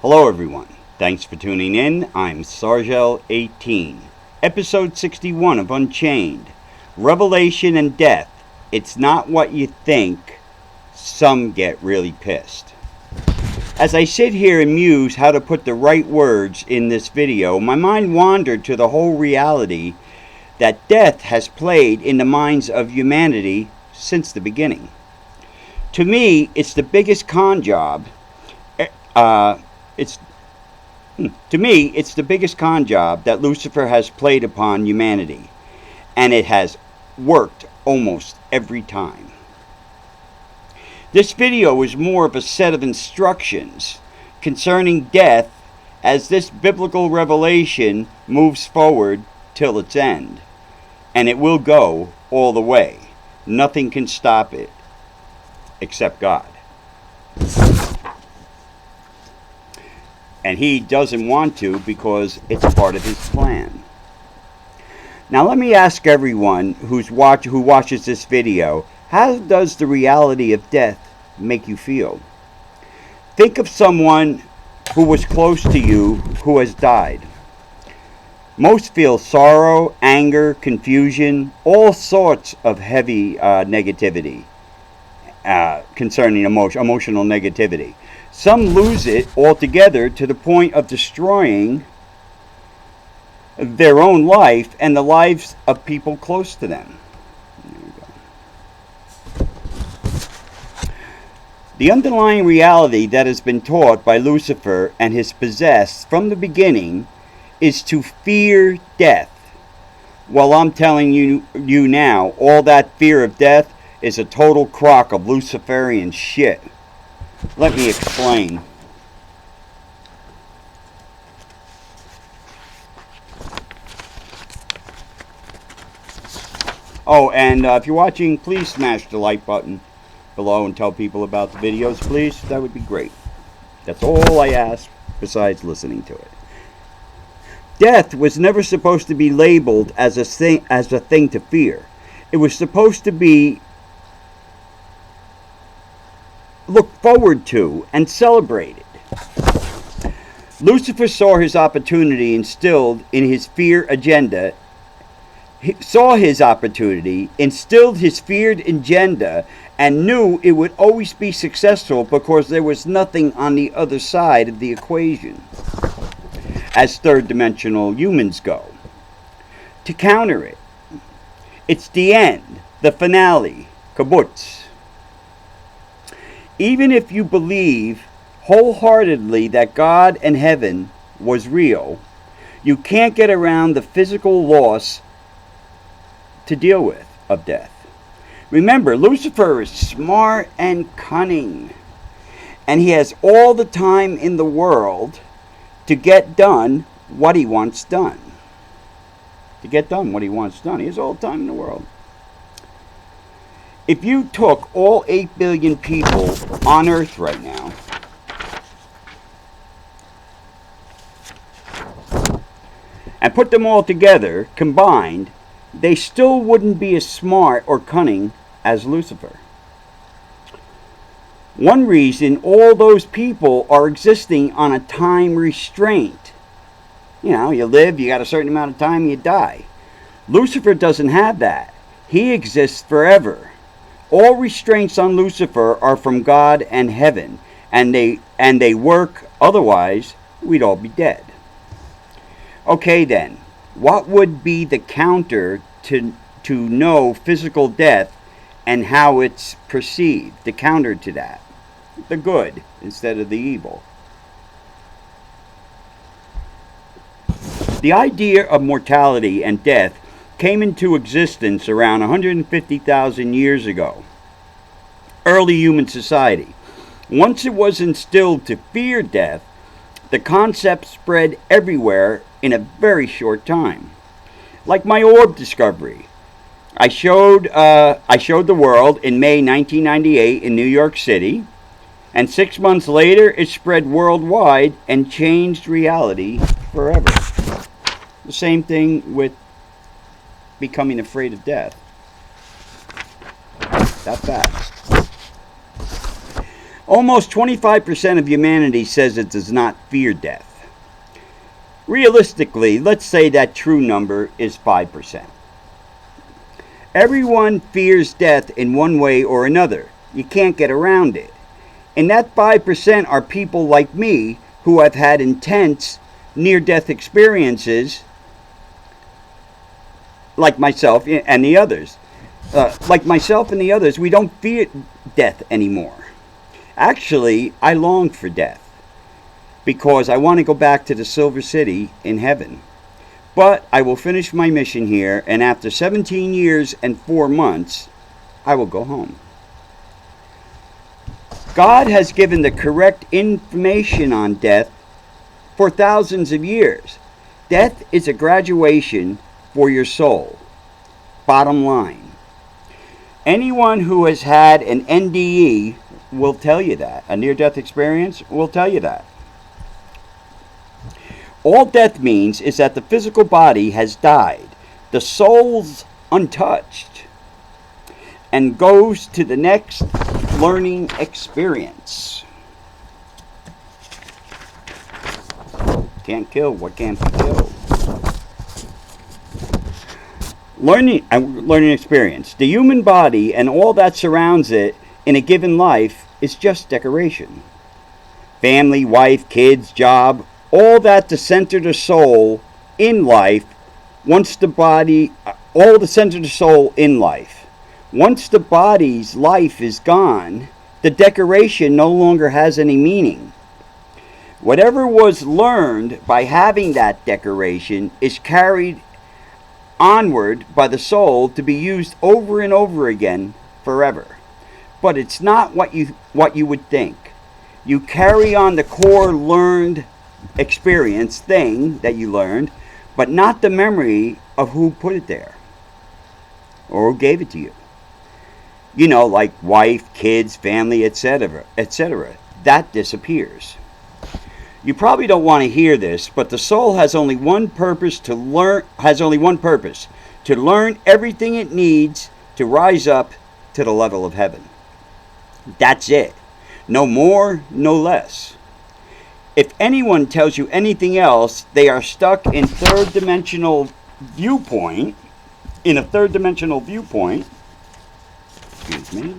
Hello everyone, thanks for tuning in. I'm Sargel18. Episode 61 of Unchained. Revelation and Death. It's not what you think. Some get really pissed. As I sit here and muse how to put the right words in this video, my mind wandered to the whole reality that death has played in the minds of humanity since the beginning. To me, it's the biggest con job. It's the biggest con job that Lucifer has played upon humanity, and it has worked almost every time. This video is more of a set of instructions concerning death as this biblical revelation moves forward till its end, and it will go all the way. Nothing can stop it except God. And he doesn't want to because it's part of his plan. Now let me ask everyone who watches this video, how does the reality of death make you feel? Think of someone who was close to you who has died. Most feel sorrow, anger, confusion, all sorts of heavy negativity concerning emotional negativity. Some lose it altogether to the point of destroying their own life and the lives of people close to them. There we go. The underlying reality that has been taught by Lucifer and his possessed from the beginning is to fear death. Well, I'm telling you now, all that fear of death is a total crock of Luciferian shit. Let me explain. Oh, and if you're watching, please smash the like button below and tell people about the videos, please. That would be great. That's all I ask besides listening to it. Death was never supposed to be labeled as a thing to fear. It was supposed to be looked forward to and celebrated. Lucifer saw his opportunity instilled in his fear agenda. He saw his opportunity, instilled his feared agenda, and knew it would always be successful because there was nothing on the other side of the equation, as third-dimensional humans go, to counter it. It's the end, the finale, kibbutz. Even if you believe wholeheartedly that God and heaven was real, you can't get around the physical loss to deal with of death. Remember, Lucifer is smart and cunning, and he has all the time in the world to get done what he wants done. He has all the time in the world. If you took all 8 billion people on Earth right now and put them all together, combined, they still wouldn't be as smart or cunning as Lucifer. One reason all those people are existing on a time restraint. You know, you live, you got a certain amount of time, you die. Lucifer doesn't have that. He exists forever. All restraints on Lucifer are from God and heaven, and they work, otherwise we'd all be dead. Okay then, what would be the counter to know physical death and how it's perceived? The counter to that. The good instead of the evil. The idea of mortality and death came into existence around 150,000 years ago. Early human society. Once it was instilled to fear death, the concept spread everywhere in a very short time. Like my orb discovery. I showed the world in May 1998 in New York City, and 6 months later it spread worldwide and changed reality forever. The same thing with becoming afraid of death. That fast. Almost 25% of humanity says it does not fear death. Realistically, let's say that true number is 5%. Everyone fears death in one way or another. You can't get around it. And that 5% are people like me who have had intense near-death experiences, like myself and the others. We don't fear death anymore. Actually, I long for death because I want to go back to the Silver City in heaven. But I will finish my mission here, and after 17 years and 4 months, I will go home. God has given the correct information on death for thousands of years. Death is a graduation for your soul. Bottom line. Anyone who has had an N.D.E. will tell you that. A near-death experience will tell you that. All death means is that the physical body has died. The soul's untouched and goes to the next learning experience. Can't kill what can't be killed. Learning experience. The human body and all that surrounds it in a given life is just decoration. Family, wife, kids, job, all that to center the soul in life. Once the body's life is gone, the decoration no longer has any meaning. Whatever was learned by having that decoration is carried onward by the soul to be used over and over again forever. But it's not what you would think. You carry on the core learned experience thing that you learned, but not the memory of who put it there or who gave it to you. You know, like wife, kids, family, etc., etc. That disappears. You probably don't want to hear this, but the soul has only one purpose to learn everything it needs to rise up to the level of heaven. That's it. No more, no less. If anyone tells you anything else, they are stuck in a third-dimensional viewpoint. Excuse me.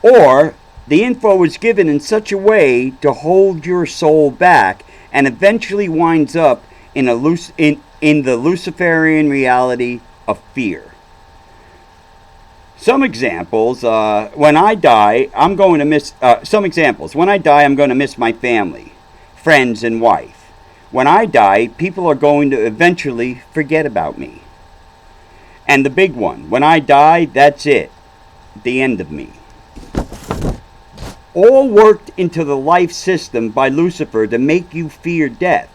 Or the info is given in such a way to hold your soul back and eventually winds up in the Luciferian reality of fear. Some examples, when I die, I'm going to miss my family, friends, and wife. When I die, people are going to eventually forget about me. And the big one, when I die, that's it. The end of me. All worked into the life system by Lucifer to make you fear death.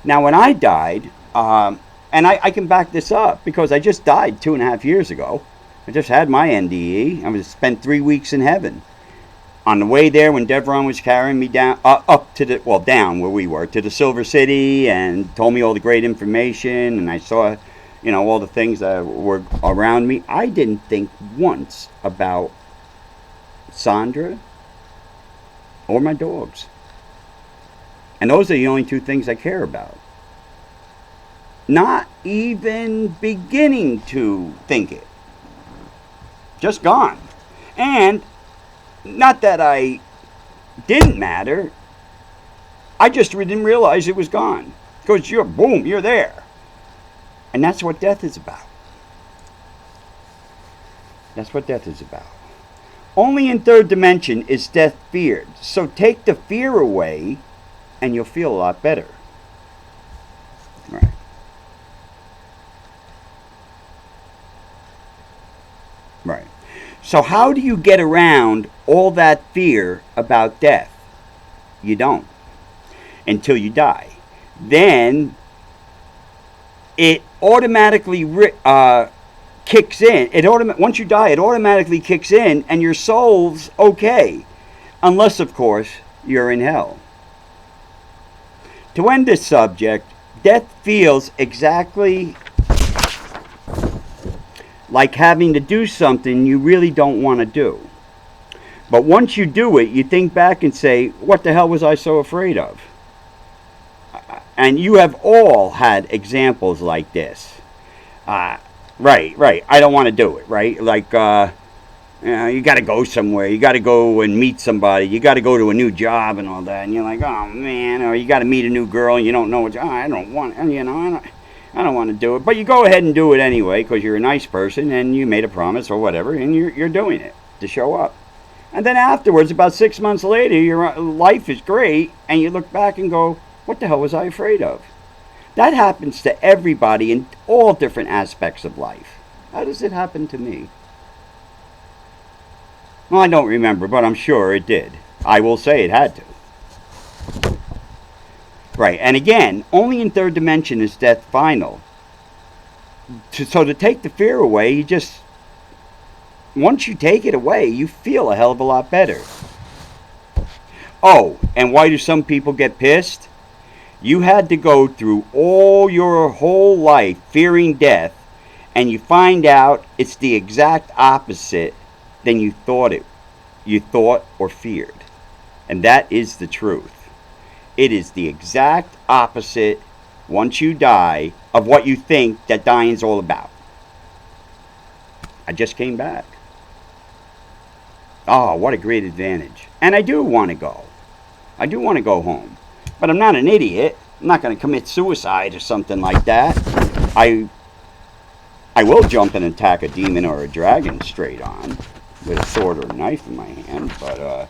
Now, when I died, and I can back this up because I just died 2.5 years ago. I just had my N.D.E. I spent 3 weeks in heaven. On the way there, when Devron was carrying me down, down where we were, to the Silver City, and told me all the great information, and I saw, all the things that were around me, I didn't think once about Sandra or my dogs. And those are the only 2 things I care about. Not even beginning to think it. Just gone. And not that I didn't matter. I just didn't realize it was gone. Because you're there. And that's what death is about. That's what death is about. Only in third dimension is death feared. So take the fear away and you'll feel a lot better. Right. Right. So how do you get around all that fear about death? You don't. Until you die. Then it automatically kicks in. Once you die, it automatically kicks in and your soul's okay. Unless, of course, you're in hell. To end this subject, death feels exactly like having to do something you really don't want to do. But once you do it, you think back and say, what the hell was I so afraid of? And you have all had examples like this. Right. I don't want to do it, right? Like, you got to go somewhere. You got to go and meet somebody. You got to go to a new job and all that. And you're like, oh, man. Or you got to meet a new girl and you don't know what, I don't want, I don't want to do it. But you go ahead and do it anyway because you're a nice person and you made a promise or whatever. And you're doing it to show up. And then afterwards, about 6 months later, your life is great. And you look back and go, what the hell was I afraid of? That happens to everybody in all different aspects of life. How does it happen to me? Well, I don't remember, but I'm sure it did. I will say it had to. Right, and again, only in third dimension is death final. So to take the fear away, you just... once you take it away, you feel a hell of a lot better. Oh, and why do some people get pissed? You had to go through all your whole life fearing death, and you find out it's the exact opposite than you thought or feared. And that is the truth. It is the exact opposite, once you die, of what you think that dying's all about. I just came back. Oh, what a great advantage. And I do want to go. I do want to go home. But I'm not an idiot. I'm not going to commit suicide or something like that. I will jump and attack a demon or a dragon straight on with a sword or a knife in my hand, but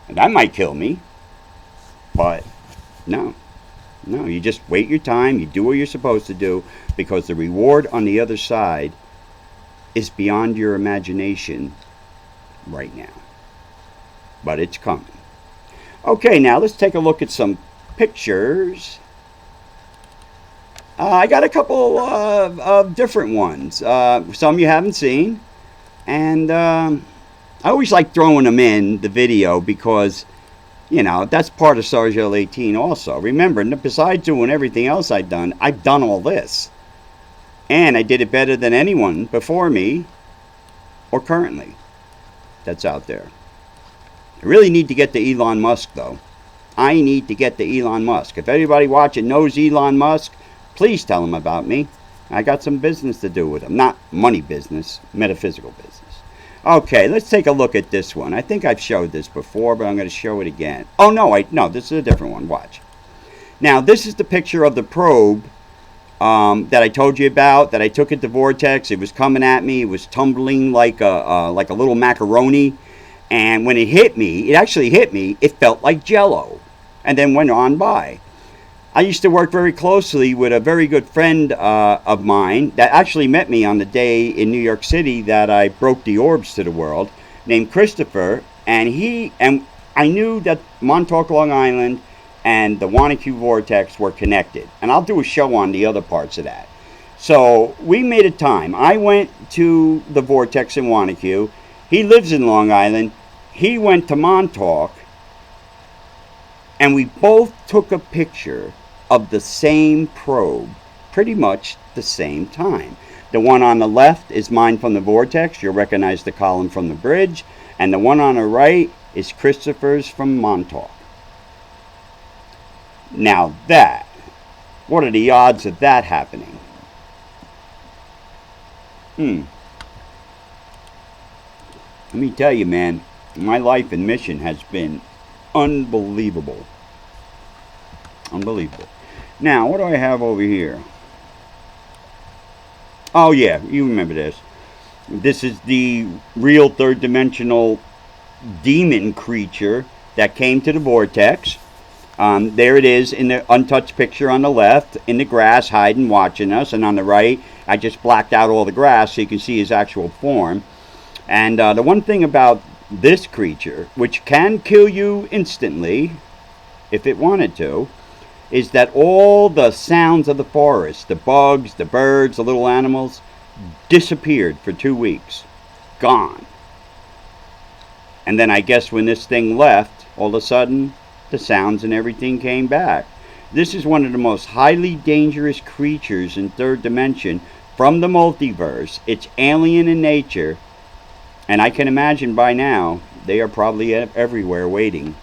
and that might kill me. But no, you just wait your time, you do what you're supposed to do, because the reward on the other side is beyond your imagination right now. But it's coming. Okay, now let's take a look at some pictures. I got a couple of different ones. Some you haven't seen. And I always like throwing them in the video because, you know, that's part of Sargel 18 also. Remember, besides doing everything else I've done all this. And I did it better than anyone before me or currently that's out there. I really need to get to Elon Musk, though. I need to get to Elon Musk. If anybody watching knows Elon Musk, please tell him about me. I got some business to do with him. Not money business, metaphysical business. Okay, let's take a look at this one. I think I've showed this before, but I'm going to show it again. Oh, no, this is a different one. Watch. Now, this is the picture of the probe that I told you about, that I took at the Vortex. It was coming at me. It was tumbling like a little macaroni. And when it hit me, it actually hit me, it felt like Jell-O. And then went on by. I used to work very closely with a very good friend of mine that actually met me on the day in New York City that I broke the orbs to the world, named Christopher. And I knew that Montauk, Long Island, and the Wanacue Vortex were connected. And I'll do a show on the other parts of that. So we made a time. I went to the Vortex in Wanacue. He lives in Long Island. He went to Montauk. And we both took a picture of the same probe, pretty much the same time. The one on the left is mine from the Vortex. You'll recognize the column from the bridge. And the one on the right is Christopher's from Montauk. Now that, what are the odds of that happening? Let me tell you, man, my life and mission has been unbelievable. Unbelievable. Now, what do I have over here? Oh, yeah, you remember this. This is the real third-dimensional demon creature that came to the Vortex. There it is in the untouched picture on the left, in the grass, hiding, watching us. And on the right, I just blacked out all the grass so you can see his actual form. And the one thing about this creature, which can kill you instantly, if it wanted to, is that all the sounds of the forest, the bugs, the birds, the little animals, disappeared for 2 weeks. Gone. And then I guess when this thing left, all of a sudden, the sounds and everything came back. This is one of the most highly dangerous creatures in third dimension from the multiverse. It's alien in nature. And I can imagine by now, they are probably everywhere waiting.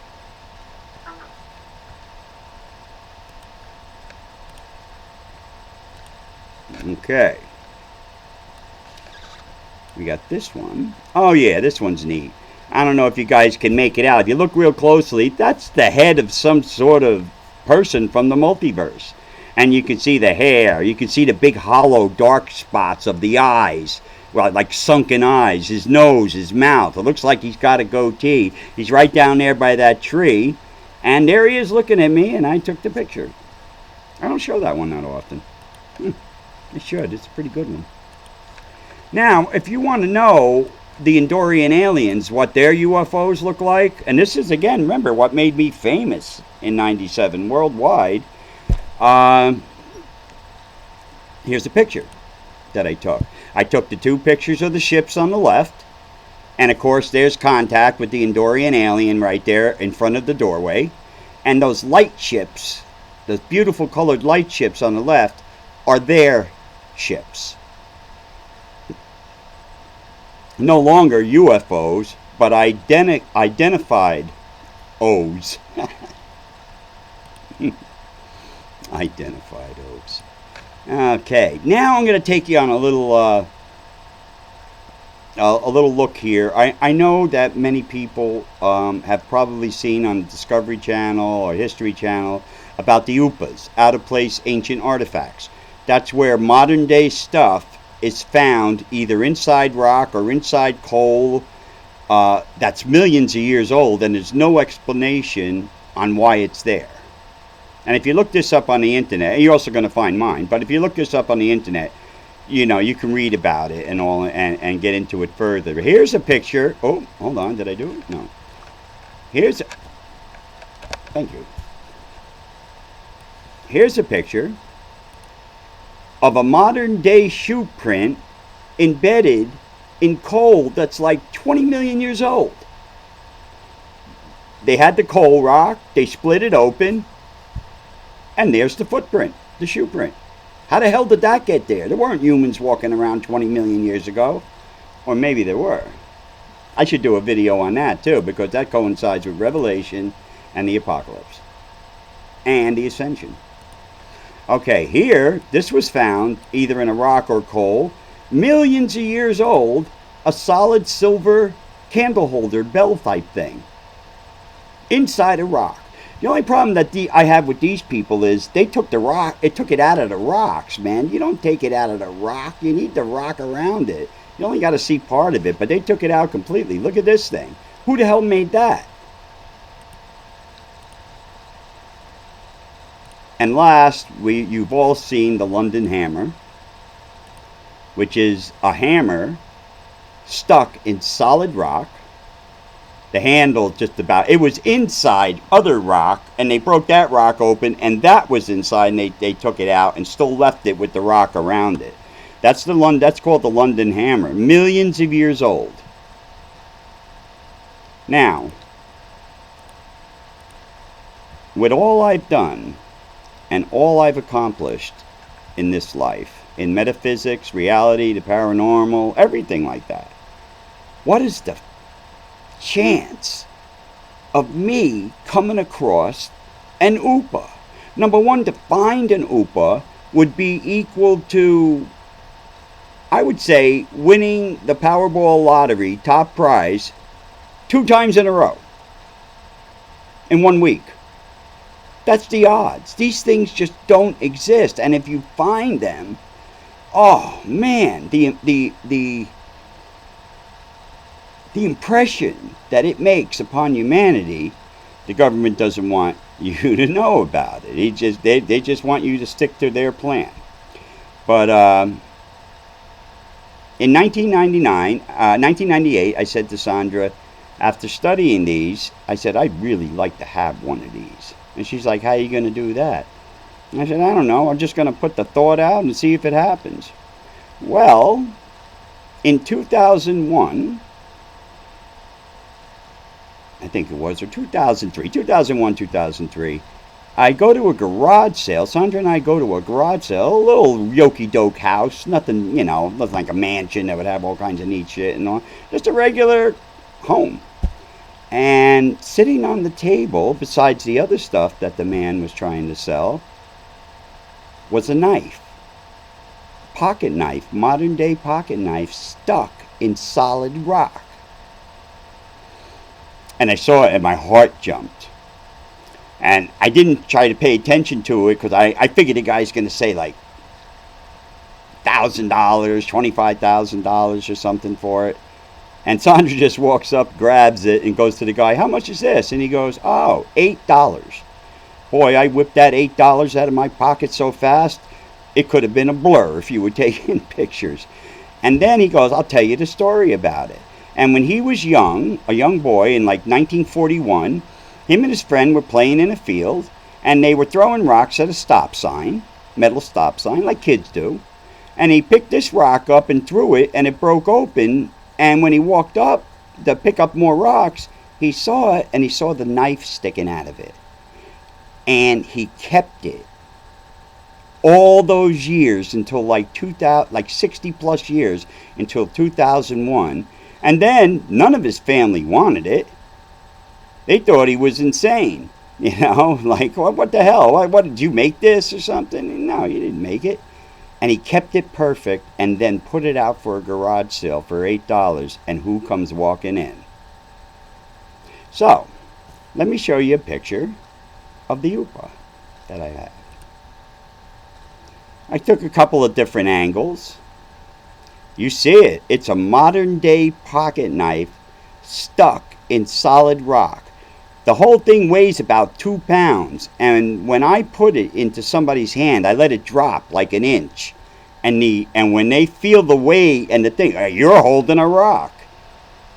Okay. We got this one. Oh yeah, this one's neat. I don't know if you guys can make it out. If you look real closely, that's the head of some sort of person from the multiverse. And you can see the hair. You can see the big hollow dark spots of the eyes. Well, like sunken eyes. His nose, his mouth. It looks like he's got a goatee. He's right down there by that tree. And there he is looking at me, and I took the picture. I don't show that one that often. I should. It's a pretty good one. Now, if you want to know the N.D.E aliens, what their UFOs look like, and this is, again, remember, what made me famous in '97 worldwide. Here's a picture that I took. I took the two pictures of the ships on the left, and of course there's contact with the N.D.E alien right there in front of the doorway. And those light ships, those beautiful colored light ships on the left, are their ships. No longer UFOs, but identified O's. Identified O's. Okay, now I'm going to take you on a little look here. I know that many people have probably seen on the Discovery Channel or History Channel about the UPAs, out of place ancient artifacts. That's where modern day stuff is found either inside rock or inside coal that's millions of years old, and there's no explanation on why it's there. And if you look this up on the internet, you're also going to find mine, but if you look this up on the internet, you know, you can read about it and all, and get into it further. Here's a picture. Oh, hold on, did I do it? No. Thank you. Here's a picture of a modern day shoe print embedded in coal that's like 20 million years old. They had the coal rock, they split it open, and there's the footprint, the shoe print. How the hell did that get there? There weren't humans walking around 20 million years ago. Or maybe there were. I should do a video on that too, because that coincides with Revelation and the Apocalypse. And the Ascension. Okay, here, this was found either in a rock or coal, millions of years old, a solid silver candle holder, bell type thing, inside a rock. The only problem that I have with these people is they took the rock, it took it out of the rocks, man. You don't take it out of the rock, you need the rock around it. You only got to see part of it, but they took it out completely. Look at this thing. Who the hell made that? And last, you've all seen the London hammer, which is a hammer stuck in solid rock. The handle just about, it was inside other rock, and they broke that rock open, and that was inside, and they took it out and still left it with the rock around it. That's called the London hammer, millions of years old. Now, with all I've done and all I've accomplished in this life, in metaphysics, reality, the paranormal, everything like that, what is the chance of me coming across an UPA? Number one, to find an UPA would be equal to, I would say, winning the Powerball lottery top prize 2 times in a row in 1 week. That's the odds. These things just don't exist. And if you find them, oh man, the impression that it makes upon humanity, the government doesn't want you to know about it. They just want you to stick to their plan. But in 1998, I said to Sandra, after studying these, I said, I'd really like to have one of these. And she's like, how are you going to do that? And I said, I don't know. I'm just going to put the thought out and see if it happens. Well, in 2001, I think it was, or 2001, 2003, I go to a garage sale. Sandra and I go to a garage sale, a little yoky-doke house, nothing, nothing like a mansion that would have all kinds of neat shit and all. Just a regular home. And sitting on the table, besides the other stuff that the man was trying to sell, was a knife. Pocket knife, modern day pocket knife, stuck in solid rock. And I saw it and my heart jumped. And I didn't try to pay attention to it because I figured the guy's going to say like $1,000, $25,000 or something for it. And Sandra just walks up, grabs it, and goes to the guy, "How much is this?" And he goes, "Oh, $8. Boy, I whipped that $8 out of my pocket so fast, it could have been a blur if you were taking pictures. And then he goes, "I'll tell you the story about it." And when he was young, a young boy in like 1941, him and his friend were playing in a field, and they were throwing rocks at a stop sign, metal stop sign, like kids do. And he picked this rock up and threw it, and it broke open. And when he walked up to pick up more rocks, he saw it, and he saw the knife sticking out of it. And he kept it all those years until like 2000, like 60 plus years until 2001. And then none of his family wanted it. They thought he was insane. Like, what the hell? What did you make this or something? No, you didn't make it. And he kept it perfect and then put it out for a garage sale for $8. And who comes walking in? So, let me show you a picture of the UPA that I have. I took a couple of different angles. You see it. It's a modern day pocket knife stuck in solid rock. The whole thing weighs about 2 pounds, and when I put it into somebody's hand, I let it drop like an inch. And when they feel the weight and the thing, you're holding a rock.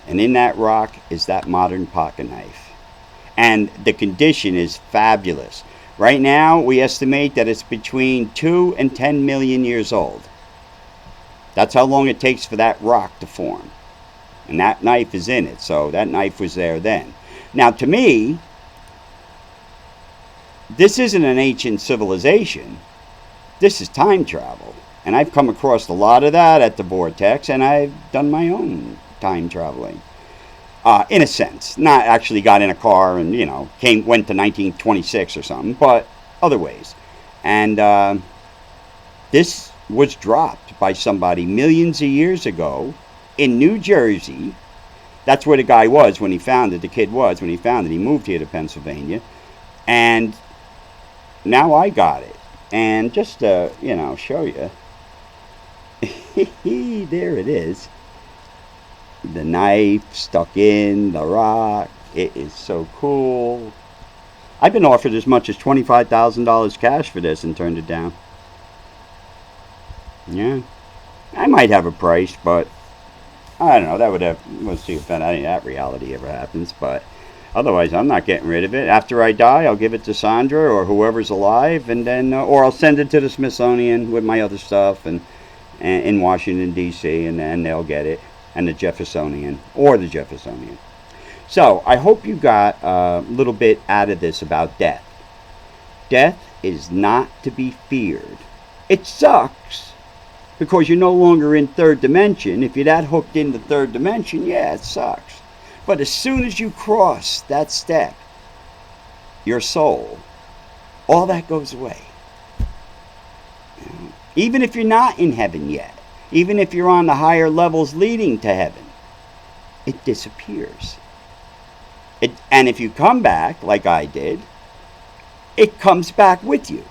And in that rock is that modern pocket knife. And the condition is fabulous. Right now, we estimate that it's between 2 and 10 million years old. That's how long it takes for that rock to form. And that knife is in it, so that knife was there then. Now, to me, this isn't an ancient civilization. This is time travel. And I've come across a lot of that at the Vortex, and I've done my own time traveling. In a sense. Not actually got in a car and, went to 1926 or something, but other ways. And this was dropped by somebody millions of years ago in New Jersey. That's where the guy was when he found it. The kid was when he found it. He moved here to Pennsylvania. And now I got it. And just to, show you. There it is. The knife stuck in the rock. It is so cool. I've been offered as much as $25,000 cash for this and turned it down. Yeah. I might have a price, but I don't know. That would have, we'll see if that reality ever happens. But otherwise, I'm not getting rid of it. After I die, I'll give it to Sandra or whoever's alive, and then, or I'll send it to the Smithsonian with my other stuff and in Washington, D.C., and then they'll get it. And the Jeffersonian, or the Jeffersonian. So, I hope you got a little bit out of this about death. Death is not to be feared. It sucks, because you're no longer in third dimension. If you're that hooked into third dimension, yeah, it sucks. But as soon as you cross that step, your soul, all that goes away. Even if you're not in heaven yet. Even if you're on the higher levels leading to heaven, it disappears. And if you come back, like I did, it comes back with you.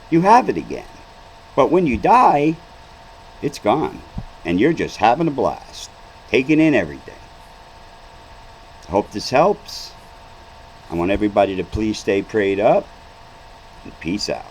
You have it again. But when you die, it's gone. And you're just having a blast, taking in everything. I hope this helps. I want everybody to please stay prayed up, and peace out.